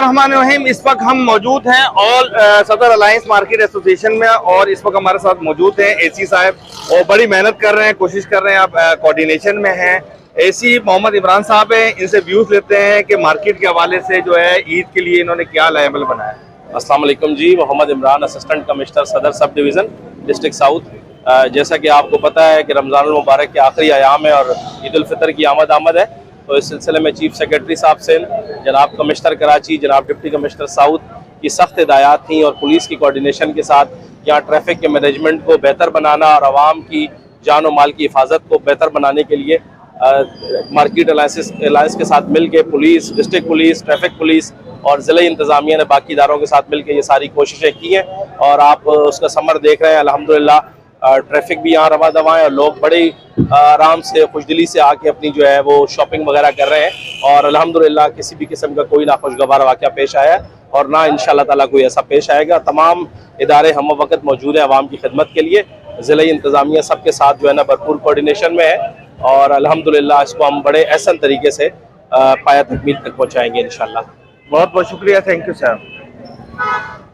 बिस्मिल्लाहिर्रहमानिर्रहीम। इस वक्त हम मौजूद हैं ऑल सदर अलायंस मार्केट एसोसिएशन में और इस वक्त हमारे साथ मौजूद हैं एसी साहब और बड़ी मेहनत कर रहे हैं, कोशिश कर रहे हैं, आप कोऑर्डिनेशन में हैं। एसी मोहम्मद इमरान साहब हैं, इनसे व्यूज लेते हैं कि मार्केट के हवाले से जो है ईद के लिए इन्होंने क्या लाएबल बनाया। अस्सलाम वालेकुम जी, मोहम्मद इमरान, असिस्टेंट कमिश्नर सदर सब डिवीज़न डिस्ट्रिक्ट साउथ। जैसा कि आपको पता है कि रमज़ान मुबारक के आखिरी अयाम है और ईद उल फितर की आमद है, तो इस सिलसिले में चीफ सेक्रेटरी साहब से जनाब कमिश्नर कराची, जनाब डिप्टी कमिश्नर साउथ की सख्त हिदायत थी और पुलिस की कोऑर्डिनेशन के साथ यहाँ ट्रैफिक के मैनेजमेंट को बेहतर बनाना और आवाम की जान और माल की हिफाजत को बेहतर बनाने के लिए मार्केट अलायंस के साथ मिल के police, district police, traffic police और ज़िला इंतज़ामिया ने बाकी इदारों के साथ मिल के ये सारी कोशिशें की हैं और आप उसका समर देख रहे हैं। अल्हम्दुलिल्लाह ट्रैफिक भी यहाँ रवा दवा है और लोग बड़े आराम से खुशदिली से आके अपनी जो है वो शॉपिंग वगैरह कर रहे हैं और अल्हम्दुलिल्लाह किसी भी किस्म का कोई नाखुशगवार वाक़या पेश आया है और ना इंशाअल्लाह ताला कोई ऐसा पेश आएगा। तमाम इदारे हम वक्त मौजूद हैं आवाम की खिदमत के लिए। ज़िला इंतज़ामिया सबके साथ जो है ना भरपूर कोऑर्डिनेशन में है और अल्हम्दुलिल्लाह इसको हम बड़े एहसन तरीके से पाया तकमील तक पहुँचाएँगे इंशाअल्लाह। बहुत बहुत शुक्रिया, थैंक यू सर।